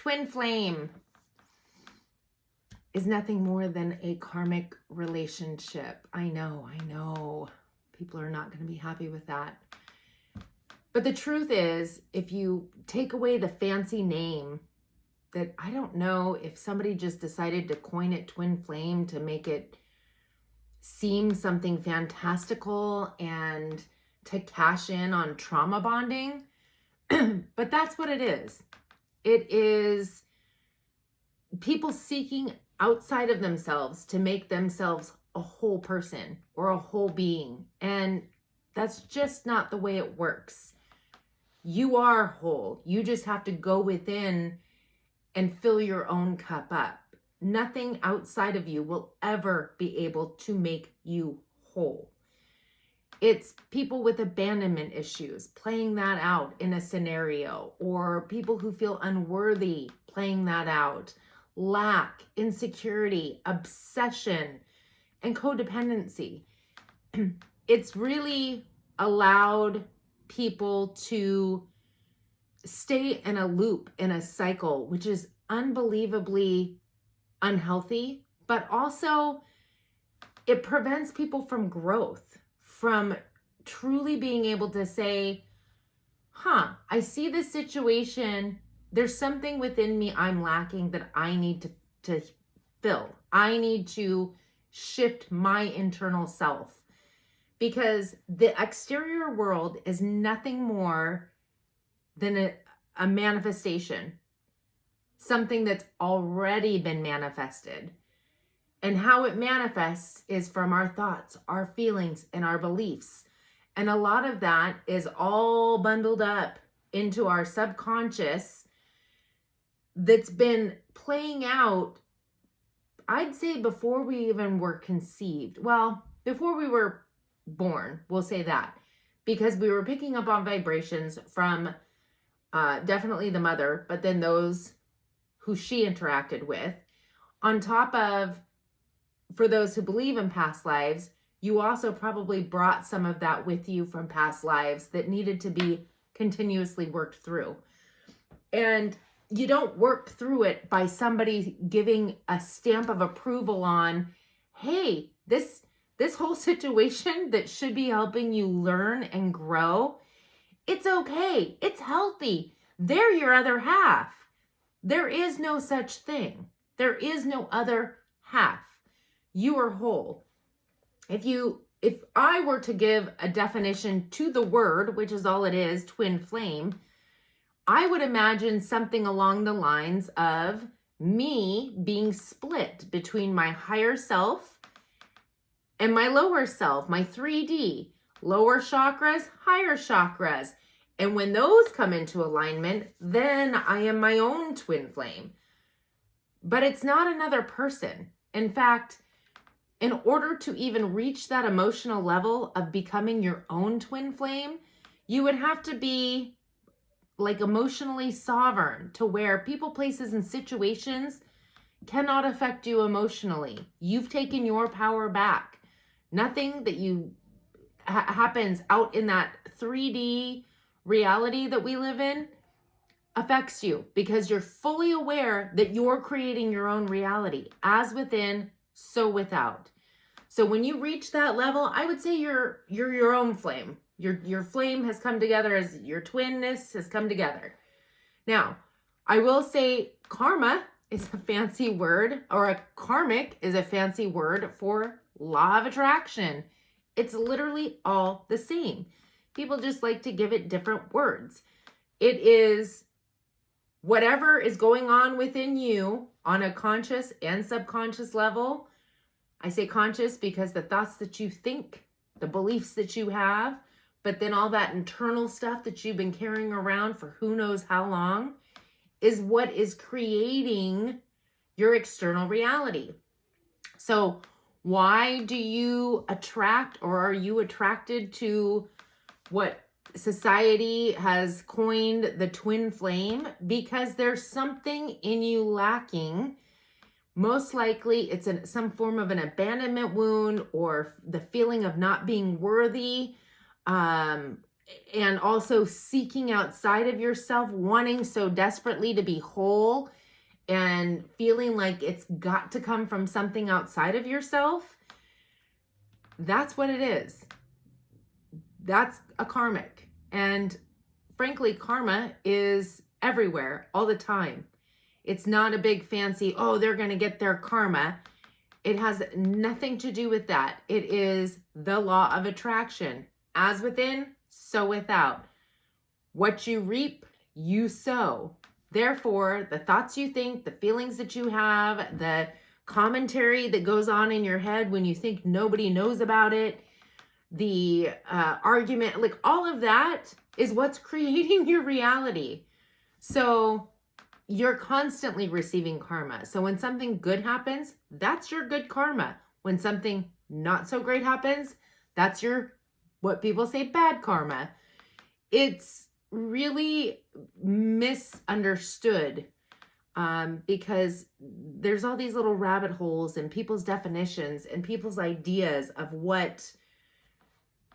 twin flame is nothing more than a karmic relationship. I know. People are not going to be happy with that. But the truth is, if you take away the fancy name, that I don't know if somebody just decided to coin it twin flame to make it seem something fantastical and to cash in on trauma bonding. But that's what it is. It is people seeking outside of themselves to make themselves a whole person or a whole being. And that's just not the way it works. You are whole. You just have to go within and fill your own cup up. Nothing outside of you will ever be able to make you whole. It's people with abandonment issues playing that out in a scenario, or people who feel unworthy playing that out, lack, insecurity, obsession, and codependency. It's really allowed people to stay in a loop, in a cycle, which is unbelievably unhealthy, but also it prevents people from growth, from truly being able to say, I see this situation. There's something within me I'm lacking that I need to fill. I need to shift my internal self, because the exterior world is nothing more than a manifestation, something that's already been manifested. And how it manifests is from our thoughts, our feelings, and our beliefs. And a lot of that is all bundled up into our subconscious that's been playing out, I'd say, before we even were conceived. Well, before we were born, we'll say that, because we were picking up on vibrations from definitely the mother, but then those who she interacted with. On top of, for those who believe in past lives, you also probably brought some of that with you from past lives that needed to be continuously worked through. And you don't work through it by somebody giving a stamp of approval on, hey, this whole situation that should be helping you learn and grow, it's okay. It's healthy. They're your other half. There is no such thing. There is no other half. You are whole. If I were to give a definition to the word, which is all it is, twin flame, I would imagine something along the lines of me being split between my higher self and my lower self, my 3D, lower chakras, higher chakras. And when those come into alignment, then I am my own twin flame. But it's not another person. In fact, in order to even reach that emotional level of becoming your own twin flame, you would have to be like emotionally sovereign, to where people, places, and situations cannot affect you emotionally. You've taken your power back. Nothing that happens out in that 3D reality that we live in affects you, because you're fully aware that you're creating your own reality, as within, so without. So when you reach that level, I would say you're your own flame. Your flame has come together, as your twinness has come together. Now, I will say karma is a fancy word, or a karmic is a fancy word for law of attraction. It's literally all the same. People just like to give it different words. It is whatever is going on within you on a conscious and subconscious level. I say conscious because the thoughts that you think, the beliefs that you have, but then all that internal stuff that you've been carrying around for who knows how long, is what is creating your external reality. So why do you attract, or are you attracted to what society has coined the twin flame? Because there's something in you lacking. Most likely it's some form of an abandonment wound, or the feeling of not being worthy, and also seeking outside of yourself, wanting so desperately to be whole and feeling like it's got to come from something outside of yourself, that's what it is. That's a karmic. And frankly, karma is everywhere all the time. It's not a big fancy, oh, they're going to get their karma. It has nothing to do with that. It is the law of attraction. As within, so without. What you reap, you sow. Therefore, the thoughts you think, the feelings that you have, the commentary that goes on in your head when you think nobody knows about it, the argument, like all of that is what's creating your reality. So you're constantly receiving karma. So when something good happens, that's your good karma. When something not so great happens, that's your, what people say, bad karma. It's really misunderstood because there's all these little rabbit holes in people's definitions and people's ideas of what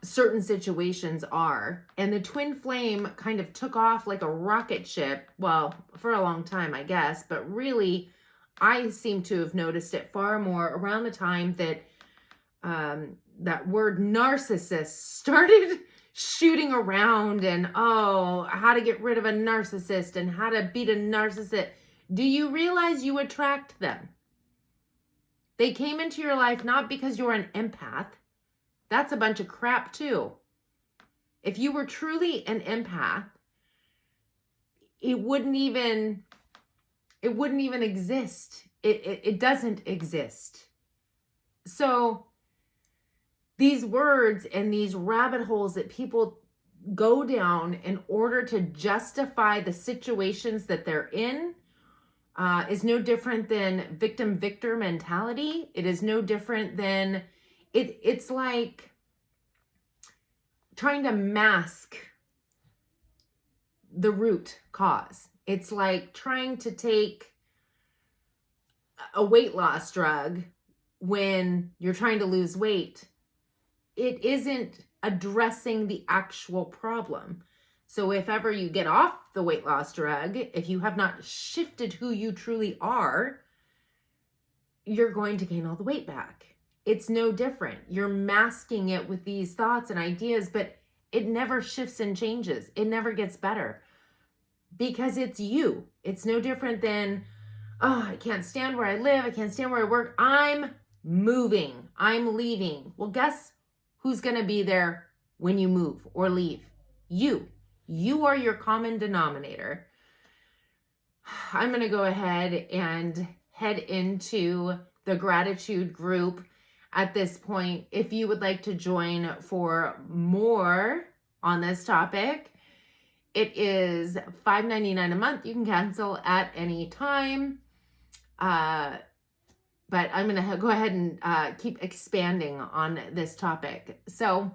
certain situations are. And the twin flame kind of took off like a rocket ship, well, for a long time, I guess, but really I seem to have noticed it far more around the time that that word narcissist started shooting around, and oh, how to get rid of a narcissist and how to beat a narcissist. Do you realize you attract them? They came into your life not because you're an empath. That's a bunch of crap too. If you were truly an empath, it wouldn't even exist. It doesn't exist. So these words and these rabbit holes that people go down in order to justify the situations that they're in is no different than victim-victor mentality. It is no different than, it's like trying to mask the root cause. It's like trying to take a weight loss drug when you're trying to lose weight. It isn't addressing the actual problem. So if ever you get off the weight loss drug, if you have not shifted who you truly are, you're going to gain all the weight back. It's no different. You're masking it with these thoughts and ideas, but it never shifts and changes. It never gets better because it's you. It's no different than, oh, I can't stand where I live. I can't stand where I work. I'm moving. I'm leaving. Well, guess who's going to be there when you move or leave? You. You are your common denominator. I'm going to go ahead and head into the gratitude group at this point. If you would like to join for more on this topic, it is $5.99 a month. You can cancel at any time. But I'm going to go ahead and keep expanding on this topic. So